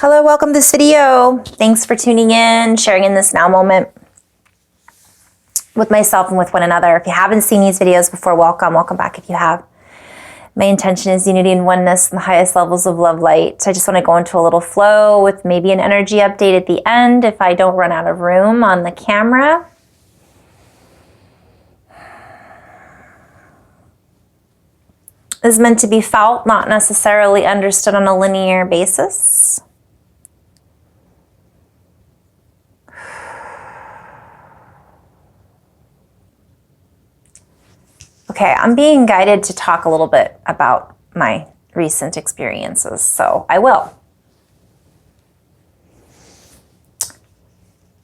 Hello, welcome to this video. Thanks for tuning in, sharing in this now moment with myself and with one another. If you haven't seen these videos before, welcome back if you have. My intention is unity and oneness in the highest levels of love light. So I just want to go into a little flow with maybe an energy update at the end if I don't run out of room on the camera. Is meant to be felt, not necessarily understood on a linear basis. Okay, I'm being guided to talk a little bit about my recent experiences, so I will.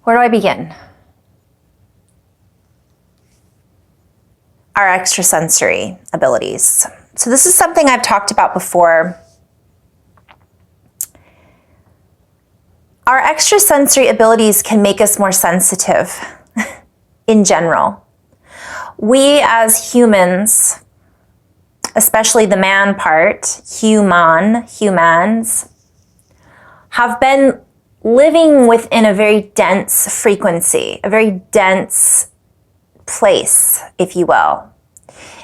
Where do I begin? Our extrasensory abilities. So this is something I've talked about before. Our extrasensory abilities can make us more sensitive in general. We as humans, especially the man part, humans, have been living within a very dense frequency, a very dense place, if you will.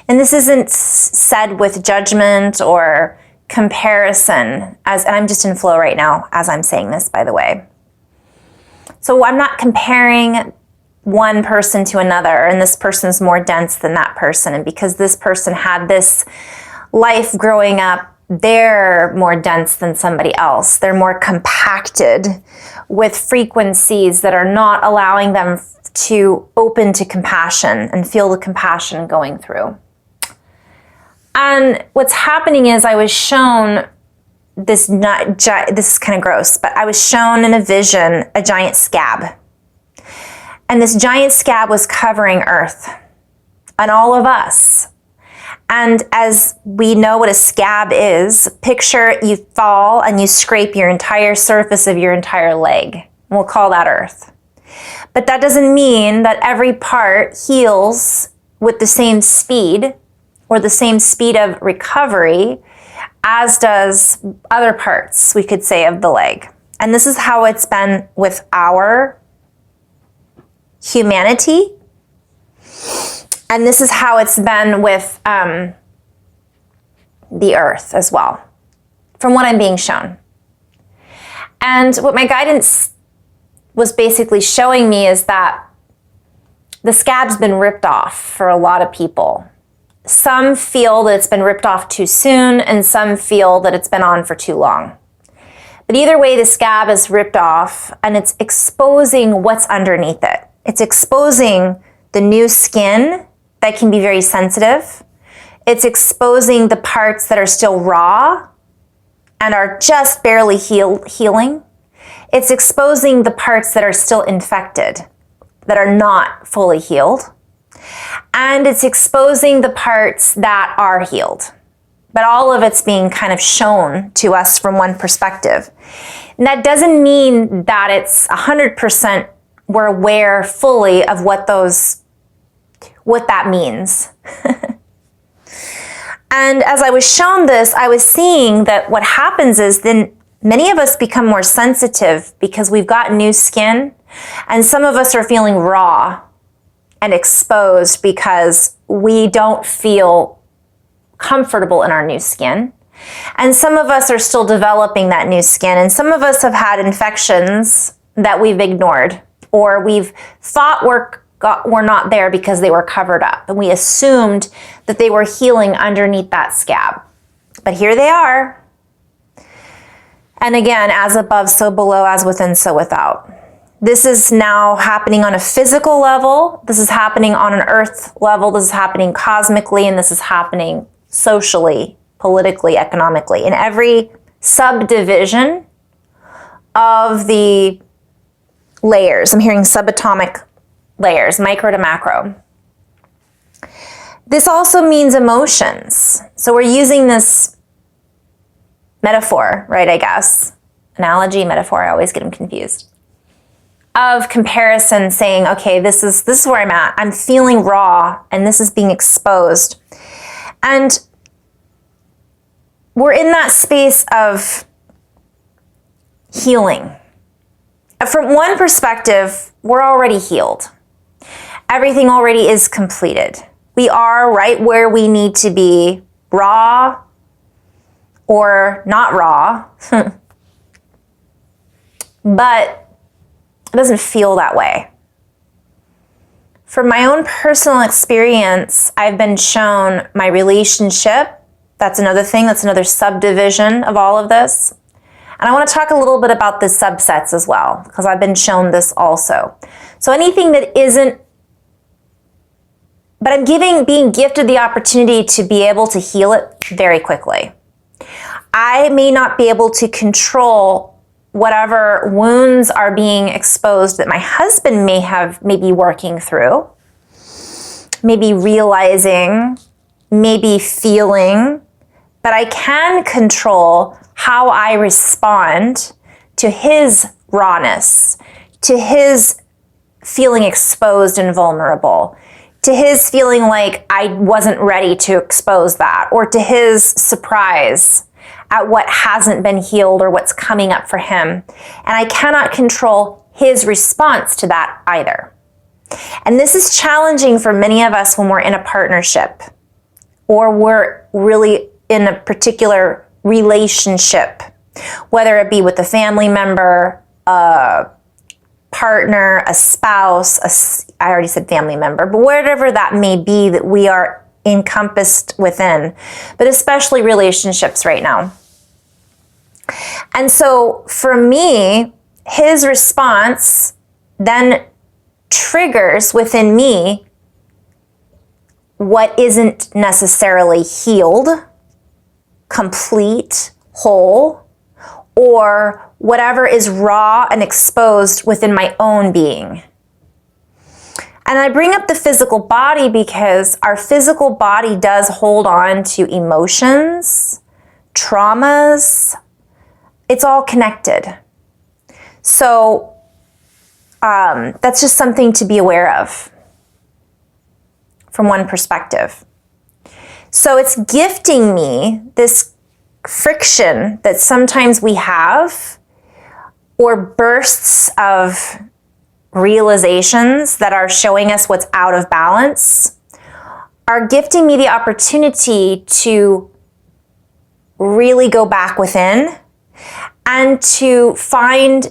And this isn't said with judgment or comparison, and I'm just in flow right now as I'm saying this, by the way. So I'm not comparing one person to another, and this person's more dense than that person, and because this person had this life growing up, they're more dense than somebody else. They're more compacted with frequencies that are not allowing them to open to compassion and feel the compassion going through. And what's happening is I was shown this is kind of gross, but I was shown in a vision a giant scab. And this giant scab was covering Earth and all of us. And as we know what a scab is, picture you fall and you scrape your entire surface of your entire leg. And we'll call that Earth. But that doesn't mean that every part heals with the same speed or the same speed of recovery as does other parts, we could say, of the leg. And this is how it's been with our humanity. And this is how it's been with the earth as well, from what I'm being shown. And what my guidance was basically showing me is that the scab's been ripped off for a lot of people. Some feel that it's been ripped off too soon, and some feel that it's been on for too long. But either way, the scab is ripped off, and it's exposing what's underneath it. It's exposing the new skin that can be very sensitive. It's exposing the parts that are still raw and are just barely healing. It's exposing the parts that are still infected, that are not fully healed. And it's exposing the parts that are healed. But all of it's being kind of shown to us from one perspective. And that doesn't mean that it's 100% we're aware fully of what that means. And as I was shown this, I was seeing that what happens is then many of us become more sensitive because we've got new skin, and some of us are feeling raw and exposed because we don't feel comfortable in our new skin. And some of us are still developing that new skin, and some of us have had infections that we've ignored, or we've thought were not there because they were covered up, and we assumed that they were healing underneath that scab. But here they are. And again, as above, so below, as within, so without. This is now happening on a physical level. This is happening on an earth level. This is happening cosmically, and this is happening socially, politically, economically, in every subdivision of the layers. I'm hearing subatomic layers, micro to macro. This also means emotions. So we're using this metaphor, right, I guess. Analogy, metaphor, I always get them confused. Of comparison, saying, okay, this is where I'm at. I'm feeling raw, and this is being exposed. And we're in that space of healing. From one perspective, we're already healed. Everything already is completed. We are right where we need to be, raw or not raw, but it doesn't feel that way. From my own personal experience, I've been shown my relationship. That's another thing, that's another subdivision of all of this. And I want to talk a little bit about the subsets as well, because I've been shown this also. So anything that isn't, but I'm being gifted the opportunity to be able to heal it very quickly. I may not be able to control whatever wounds are being exposed that my husband may be working through, maybe realizing, maybe feeling, but I can control how I respond to his rawness, to his feeling exposed and vulnerable, to his feeling like I wasn't ready to expose that, or to his surprise at what hasn't been healed or what's coming up for him. And I cannot control his response to that either. And this is challenging for many of us when we're in a partnership or we're really in a particular relationship, whether it be with a family member, a partner, a spouse, I already said family member, but whatever that may be that we are encompassed within, but especially relationships right now. And so for me, his response then triggers within me what isn't necessarily healed, complete, whole, or whatever is raw and exposed within my own being. And I bring up the physical body because our physical body does hold on to emotions, traumas. It's all connected. So that's just something to be aware of from one perspective. So it's gifting me this friction that sometimes we have, or bursts of realizations that are showing us what's out of balance, are gifting me the opportunity to really go back within and to find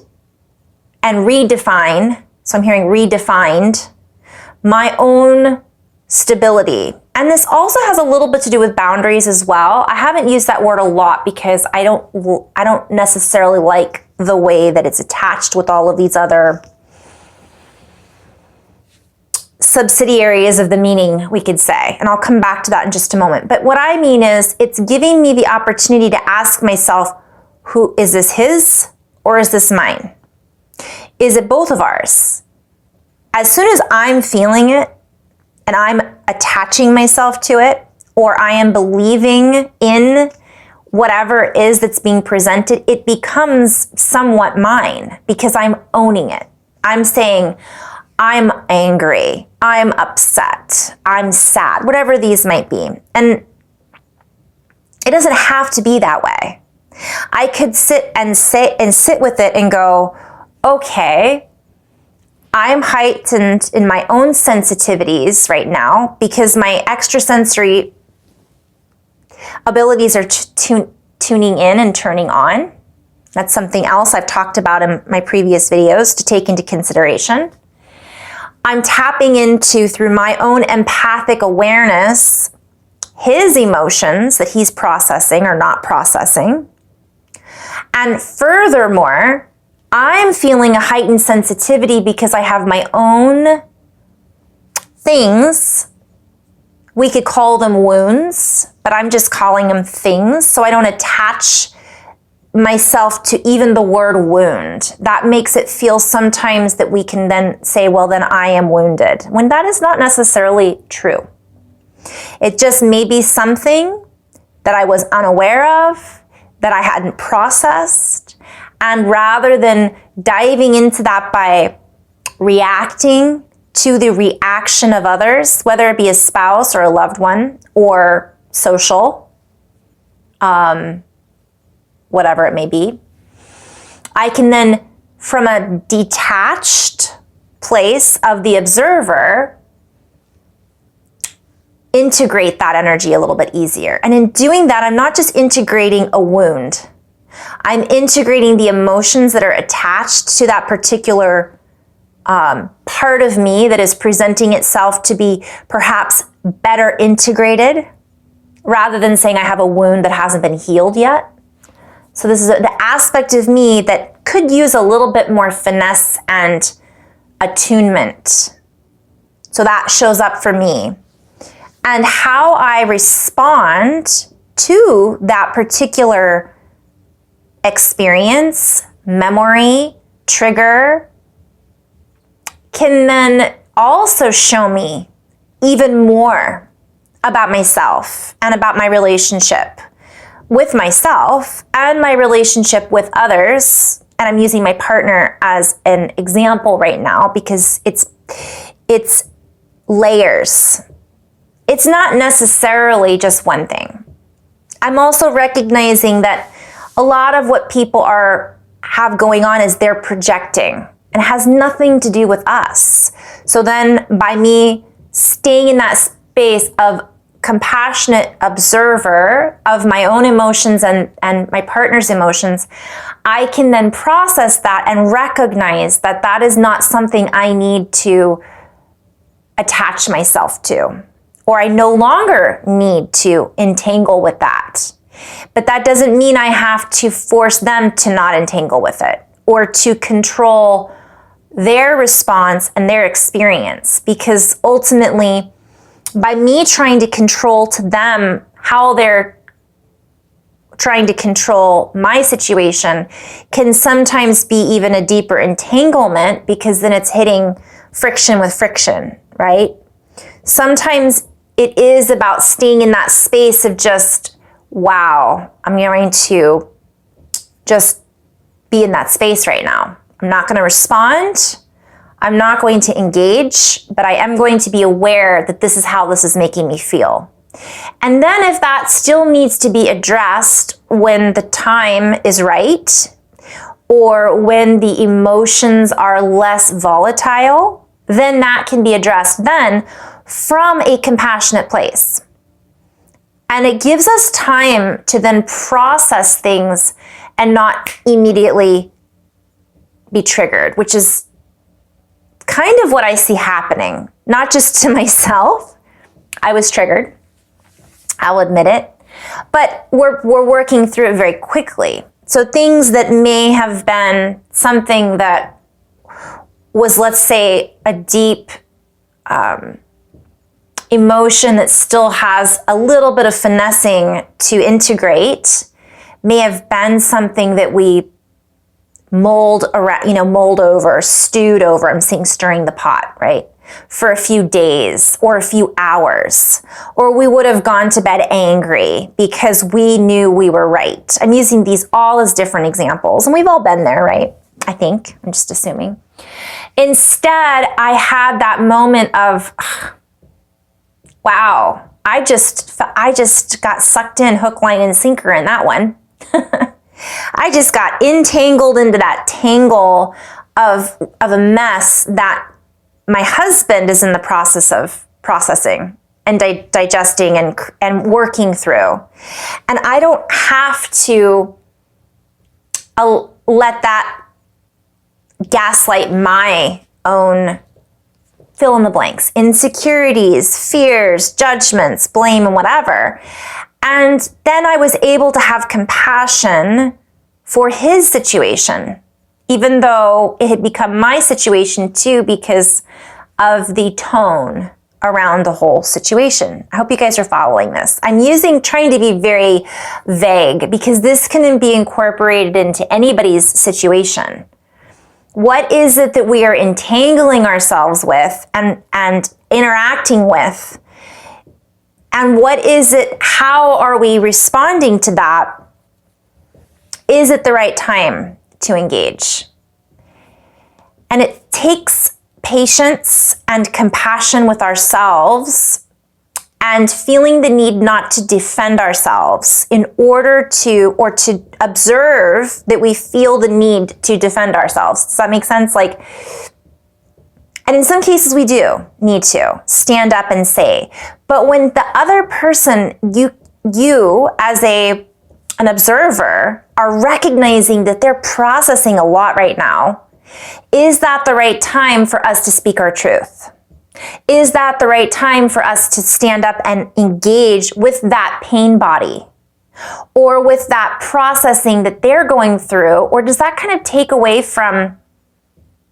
and redefine, so I'm hearing redefined, my own stability. And this also has a little bit to do with boundaries as well. I haven't used that word a lot because I don't necessarily like the way that it's attached with all of these other subsidiaries of the meaning, we could say. And I'll come back to that in just a moment. But what I mean is it's giving me the opportunity to ask myself, who is this, his or is this mine? Is it both of ours? As soon as I'm feeling it and I'm attaching myself to it, or I am believing in whatever it is that's being presented, it becomes somewhat mine because I'm owning it. I'm saying, I'm angry, I'm upset, I'm sad, whatever these might be. And it doesn't have to be that way. I could sit with it and go, okay, I'm heightened in my own sensitivities right now because my extrasensory abilities are tuning in and turning on. That's something else I've talked about in my previous videos to take into consideration. I'm tapping into, through my own empathic awareness, his emotions that he's processing or not processing. And furthermore, I'm feeling a heightened sensitivity because I have my own things. We could call them wounds, but I'm just calling them things so I don't attach myself to even the word wound. That makes it feel sometimes that we can then say, well, then I am wounded, when that is not necessarily true. It just may be something that I was unaware of, that I hadn't processed. And rather than diving into that by reacting to the reaction of others, whether it be a spouse or a loved one or social, whatever it may be, I can then, from a detached place of the observer, integrate that energy a little bit easier. And in doing that, I'm not just integrating a wound. I'm integrating the emotions that are attached to that particular part of me that is presenting itself to be perhaps better integrated, rather than saying I have a wound that hasn't been healed yet. So this is the aspect of me that could use a little bit more finesse and attunement. So that shows up for me. And how I respond to that particular experience, memory, trigger, can then also show me even more about myself and about my relationship with myself and my relationship with others. And I'm using my partner as an example right now because it's layers. It's not necessarily just one thing. I'm also recognizing that a lot of what people have going on is they're projecting and has nothing to do with us. So then by me staying in that space of compassionate observer of my own emotions and my partner's emotions, I can then process that and recognize that that is not something I need to attach myself to, or I no longer need to entangle with that. But that doesn't mean I have to force them to not entangle with it or to control their response and their experience, because ultimately, by me trying to control to them how they're trying to control my situation can sometimes be even a deeper entanglement, because then it's hitting friction with friction, right? Sometimes it is about staying in that space of just, wow, I'm going to just be in that space right now. I'm not going to respond. I'm not going to engage, but I am going to be aware that this is how this is making me feel. And then if that still needs to be addressed when the time is right, or when the emotions are less volatile, then that can be addressed then from a compassionate place. And it gives us time to then process things and not immediately be triggered, which is kind of what I see happening, not just to myself. I was triggered, I'll admit it, but we're working through it very quickly. So things that may have been something that was, let's say, a deep emotion that still has a little bit of finessing to integrate, may have been something that we mold over, stewed over. I'm seeing stirring the pot, right? For a few days or a few hours. Or we would have gone to bed angry because we knew we were right. I'm using these all as different examples, and we've all been there, right? I think, I'm just assuming. Instead, I had that moment of, wow, I just got sucked in hook, line, and sinker in that one. I just got entangled into that tangle of a mess that my husband is in the process of processing and digesting and working through. And I don't have to let that gaslight my own fill in the blanks, insecurities, fears, judgments, blame, and whatever. And then I was able to have compassion for his situation, even though it had become my situation too, because of the tone around the whole situation. I hope you guys are following this. I'm trying to be very vague because this can be incorporated into anybody's situation. What is it that we are entangling ourselves with and interacting with? And what is it, how are we responding to that? Is it the right time to engage? And it takes patience and compassion with ourselves and feeling the need not to defend ourselves in order to, or to observe that we feel the need to defend ourselves. Does that make sense? Like, and in some cases we do need to stand up and say, but when the other person, you as an observer are recognizing that they're processing a lot right now, is that the right time for us to speak our truth? Is that the right time for us to stand up and engage with that pain body or with that processing that they're going through? Or does that kind of take away from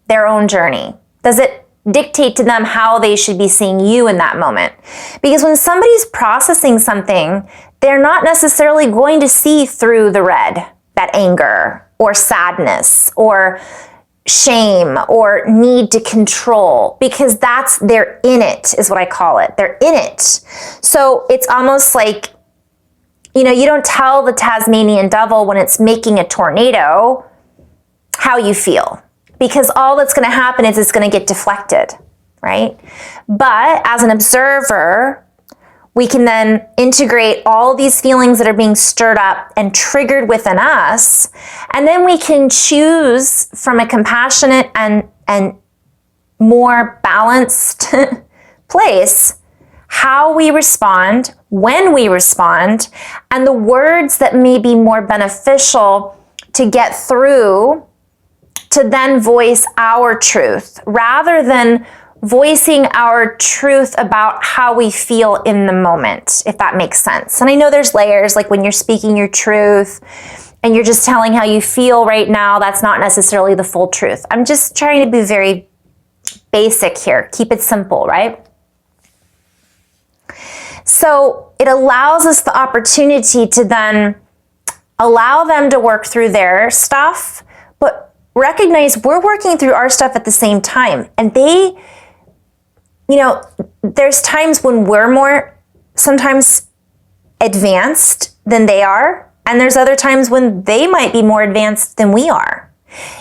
their own journey? Does it dictate to them how they should be seeing you in that moment? Because when somebody's processing something, they're not necessarily going to see through the red, that anger or sadness or shame or need to control, because they're in it, is what I call it. They're in it. So it's almost like, you don't tell the Tasmanian devil when it's making a tornado how you feel, because all that's going to happen is it's going to get deflected, right? But as an observer, we can then integrate all these feelings that are being stirred up and triggered within us. And then we can choose from a compassionate and more balanced place how we respond, when we respond, and the words that may be more beneficial to get through to then voice our truth, rather than voicing our truth about how we feel in the moment, if that makes sense. And I know there's layers, like when you're speaking your truth and you're just telling how you feel right now, that's not necessarily the full truth. I'm just trying to be very basic here. Keep it simple, right? So it allows us the opportunity to then allow them to work through their stuff, but recognize we're working through our stuff at the same time. And they, there's times when we're more sometimes advanced than they are, and there's other times when they might be more advanced than we are.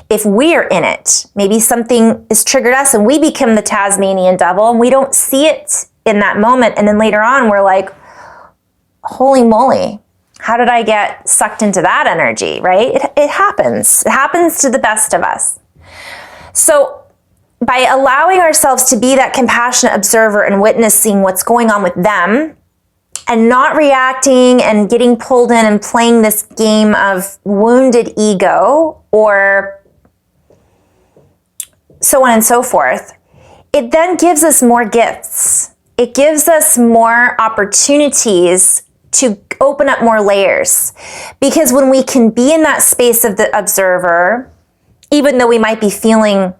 If we're in it, maybe something has triggered us and we become the Tasmanian devil and we don't see it in that moment, and then later on we're like, holy moly, how did I get sucked into that energy, right? It happens. It happens to the best of us. So by allowing ourselves to be that compassionate observer and witnessing what's going on with them and not reacting and getting pulled in and playing this game of wounded ego or so on and so forth, it then gives us more gifts. It gives us more opportunities to open up more layers. Because when we can be in that space of the observer, even though we might be feeling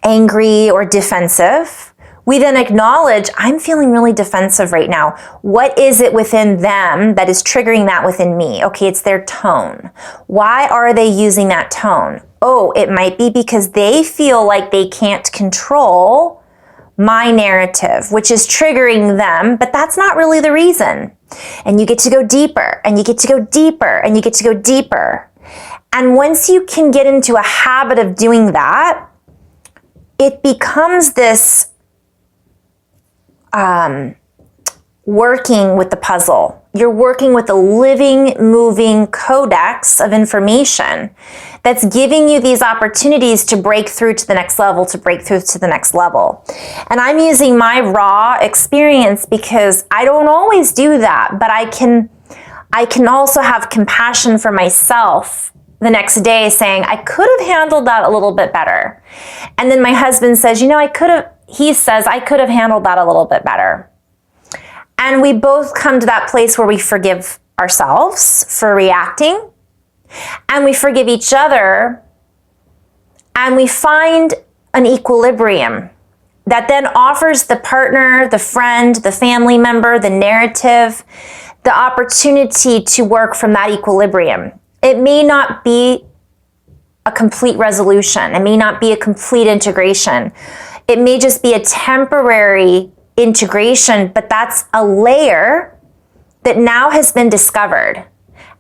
angry or defensive, we then acknowledge, I'm feeling really defensive right now. What is it within them that is triggering that within me? Okay, it's their tone. Why are they using that tone? Oh, it might be because they feel like they can't control my narrative, which is triggering them, but that's not really the reason. And you get to go deeper, and you get to go deeper, and you get to go deeper. And once you can get into a habit of doing that, it becomes this working with the puzzle. You're working with a living, moving codex of information that's giving you these opportunities to break through to the next level, to break through to the next level. And I'm using my raw experience because I don't always do that, but I can also have compassion for myself the next day, saying, I could have handled that a little bit better. And then my husband says, he says, I could have handled that a little bit better. And we both come to that place where we forgive ourselves for reacting, and we forgive each other, and we find an equilibrium that then offers the partner, the friend, the family member, the narrative, the opportunity to work from that equilibrium. It may not be a complete resolution. It may not be a complete integration. It may just be a temporary integration, but that's a layer that now has been discovered,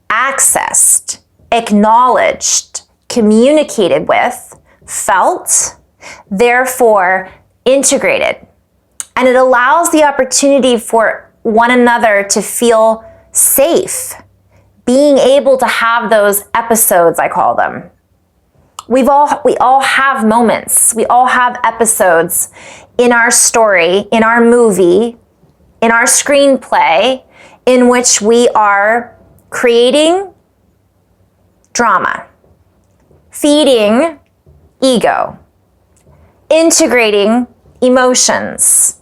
accessed, acknowledged, communicated with, felt, therefore integrated. And it allows the opportunity for one another to feel safe, being able to have those episodes, I call them. We all have moments. We all have episodes in our story, in our movie, in our screenplay, in which we are creating drama, feeding ego, integrating emotions,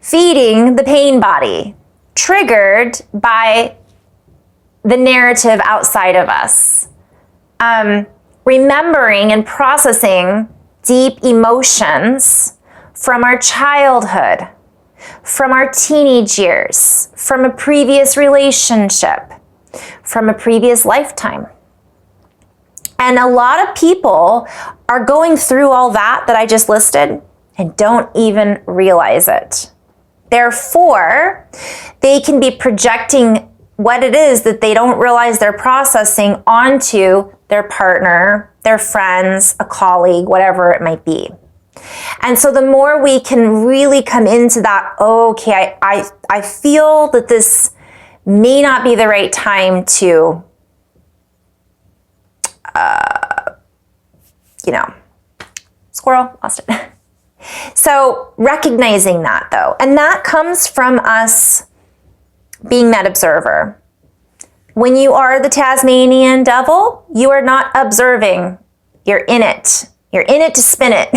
feeding the pain body, triggered by the narrative outside of us. Remembering and processing deep emotions from our childhood, from our teenage years, from a previous relationship, from a previous lifetime. And a lot of people are going through all that I just listed and don't even realize it. Therefore, they can be projecting what it is that they don't realize they're processing onto their partner, their friends, a colleague, whatever it might be. And so the more we can really come into that, okay, I feel that this may not be the right time to, squirrel, lost it. So recognizing that though, and that comes from us being that observer. When you are the Tasmanian devil, you are not observing. You're in it. You're in it to spin it.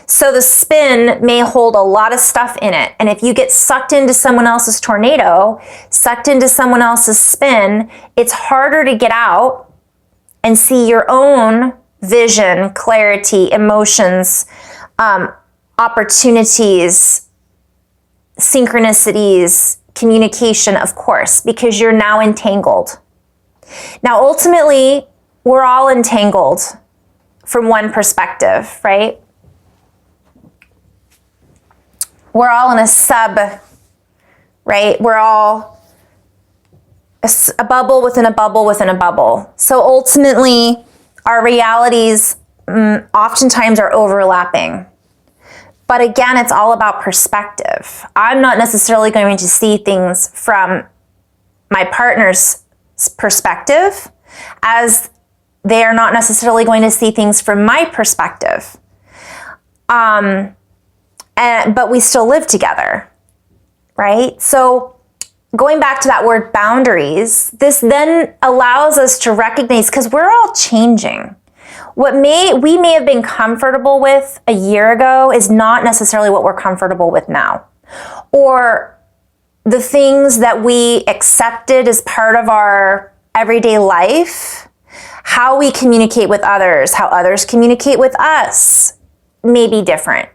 So the spin may hold a lot of stuff in it. And if you get sucked into someone else's tornado, sucked into someone else's spin, it's harder to get out and see your own vision, clarity, emotions, opportunities, synchronicities, communication, of course, because you're now entangled. Now, ultimately, we're all entangled from one perspective, right? We're all in a sub, right? We're all a bubble within a bubble within a bubble. So ultimately, our realities oftentimes are overlapping. But again, it's all about perspective. I'm not necessarily going to see things from my partner's perspective as they are not necessarily going to see things from my perspective. But we still live together, right? So going back to that word boundaries, this then allows us to recognize, because we're all changing. What we may have been comfortable with a year ago is not necessarily what we're comfortable with now. Or the things that we accepted as part of our everyday life, how we communicate with others, how others communicate with us may be different.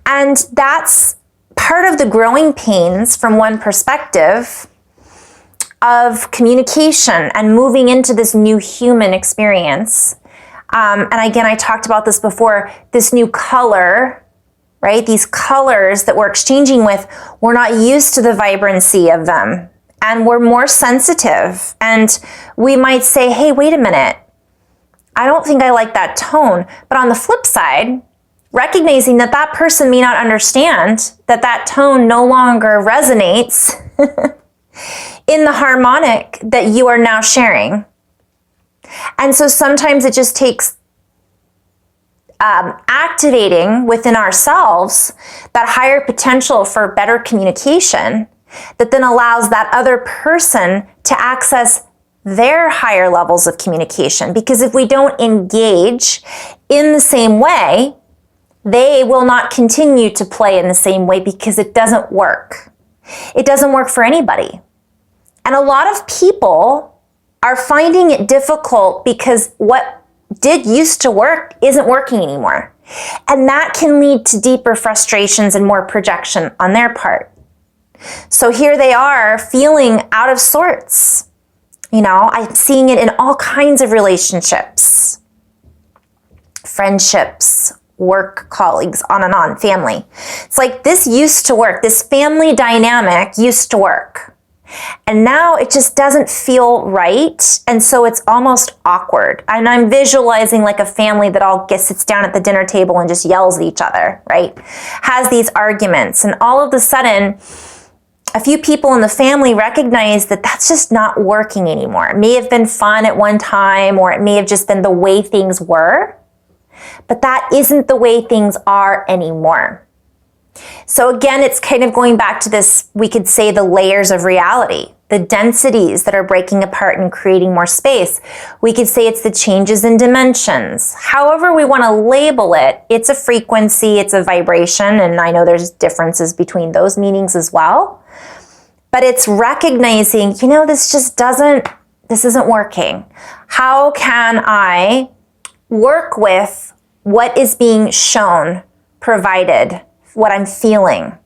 And that's part of the growing pains from one perspective of communication and moving into this new human experience. And again, I talked about this before, this new color, right? These colors that we're exchanging with, we're not used to the vibrancy of them. And we're more sensitive. And we might say, hey, wait a minute. I don't think I like that tone. But on the flip side, recognizing that that person may not understand that that tone no longer resonates in the harmonic that you are now sharing. And so sometimes it just takes activating within ourselves that higher potential for better communication that then allows that other person to access their higher levels of communication. Because if we don't engage in the same way, they will not continue to play in the same way because it doesn't work. It doesn't work for anybody. And a lot of people are finding it difficult because what did used to work isn't working anymore. And that can lead to deeper frustrations and more projection on their part. So here they are feeling out of sorts. I'm seeing it in all kinds of relationships, friendships, work colleagues, on and on, family. It's like this used to work. This family dynamic used to work. And now it just doesn't feel right. And so it's almost awkward. And I'm visualizing like a family that all sits down at the dinner table and just yells at each other, right? Has these arguments. And all of a sudden, a few people in the family recognize that that's just not working anymore. It may have been fun at one time, or it may have just been the way things were, but that isn't the way things are anymore. So again, it's kind of going back to this, we could say the layers of reality, the densities that are breaking apart and creating more space. We could say it's the changes in dimensions. However we want to label it, it's a frequency, it's a vibration, and I know there's differences between those meanings as well. But it's recognizing, this isn't working. How can I work with what is being shown, provided, what I'm feeling?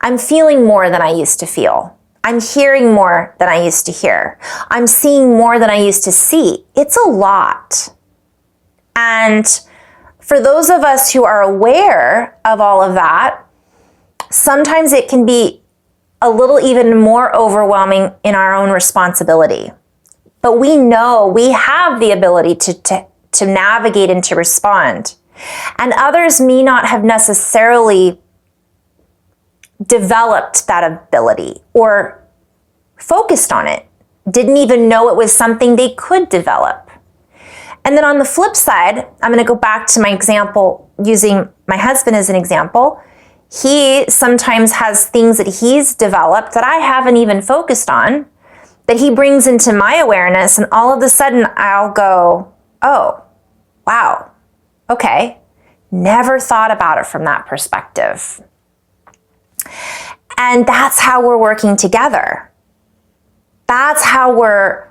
I'm feeling more than I used to feel. I'm hearing more than I used to hear. I'm seeing more than I used to see. It's a lot. And for those of us who are aware of all of that, sometimes it can be a little even more overwhelming in our own responsibility. But we know we have the ability to navigate and to respond. And others may not have necessarily developed that ability or focused on it, didn't even know it was something they could develop. And then on the flip side, I'm going to go back to my example, using my husband as an example. He sometimes has things that he's developed that I haven't even focused on, that he brings into my awareness, and all of a sudden I'll go, oh, wow, okay, never thought about it from that perspective. And that's how we're working together. That's how we're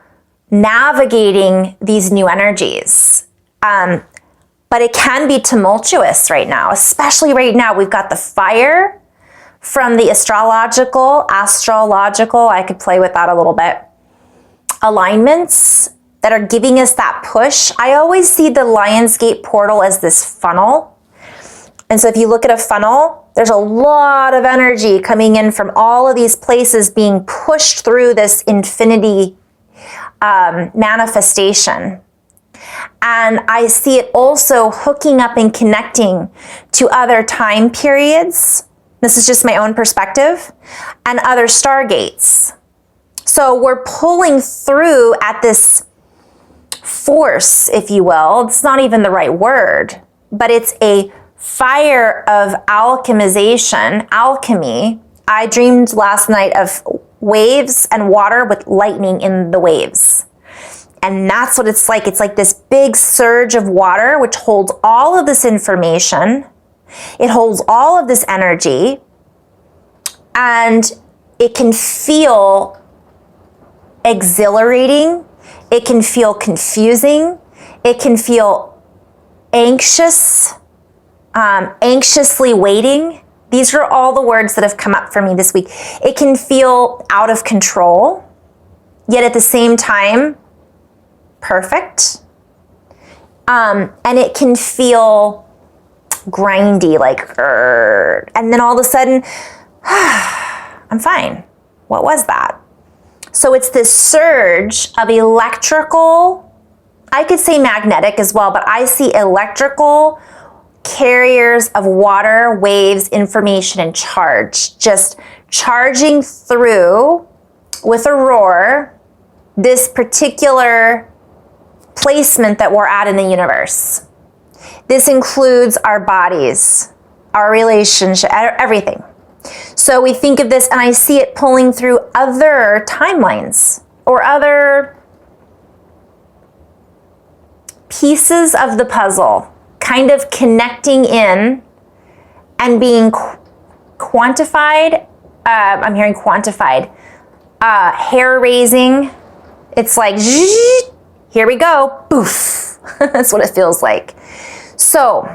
navigating these new energies. But it can be tumultuous right now, especially right now. We've got the fire from the astrological, I could play with that a little bit, alignments that are giving us that push. I always see the Lionsgate portal as this funnel. And so if you look at a funnel, there's a lot of energy coming in from all of these places being pushed through this infinity manifestation. And I see it also hooking up and connecting to other time periods. This is just my own perspective, and other stargates. So we're pulling through at this force, if you will. It's not even the right word, but it's a fire of alchemization, alchemy. I dreamed last night of waves and water with lightning in the waves. And that's what it's like. It's like this big surge of water, which holds all of this information. It holds all of this energy. And it can feel exhilarating. It can feel confusing. It can feel anxious, anxiously waiting. These are all the words that have come up for me this week. It can feel out of control, yet at the same time, perfect. And it can feel grindy, like, and then all of a sudden, I'm fine. What was that? So it's this surge of electrical, I could say magnetic as well, but I see electrical carriers of water, waves, information, and charge, just charging through with a roar this particular placement that we're at in the universe. This includes our bodies, our relationship, everything. So we think of this, and I see it pulling through other timelines or other pieces of the puzzle, kind of connecting in and being quantified. I'm hearing quantified. Hair raising. It's like, here we go, poof. That's what it feels like. So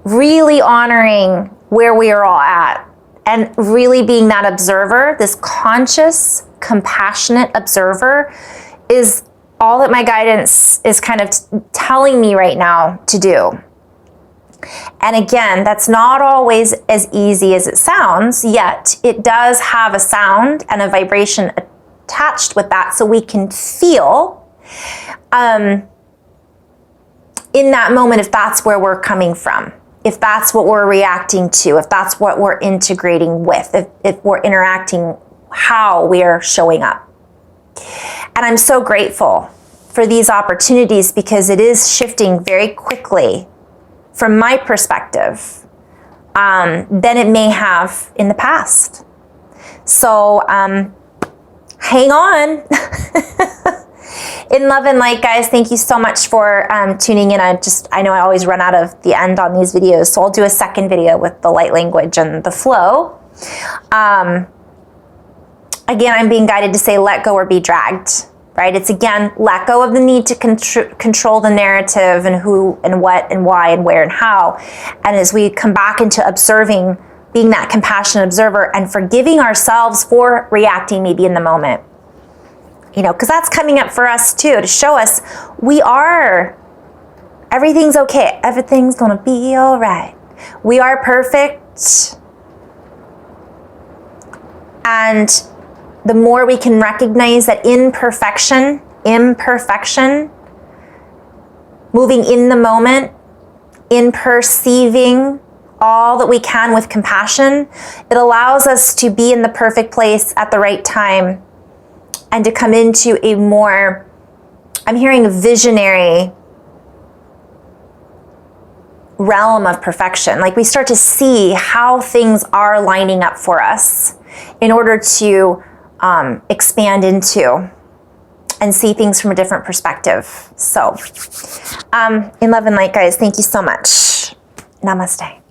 really honoring where we are all at and really being that observer, this conscious, compassionate observer, is all that my guidance is kind of telling me right now to do. And again, that's not always as easy as it sounds, yet it does have a sound and a vibration attached with that so we can feel in that moment if that's where we're coming from, if that's what we're reacting to, if that's what we're integrating with, if we're interacting, how we're showing up. And I'm so grateful for these opportunities because it is shifting very quickly from my perspective than it may have in the past. So hang on. In love and light, guys, thank you so much for tuning in. I know I always run out of the end on these videos, so I'll do a second video with the light language and the flow. Again, I'm being guided to say let go or be dragged, right? It's again, let go of the need to control the narrative and who and what and why and where and how. And as we come back into observing, being that compassionate observer and forgiving ourselves for reacting maybe in the moment. You know, because that's coming up for us too, to show us everything's okay. Everything's gonna be all right. We are perfect. And the more we can recognize that imperfection, moving in the moment, in perceiving all that we can with compassion, it allows us to be in the perfect place at the right time and to come into a more, I'm hearing a visionary realm of perfection. Like we start to see how things are lining up for us in order to expand into and see things from a different perspective. So, in love and light, guys, thank you so much. Namaste.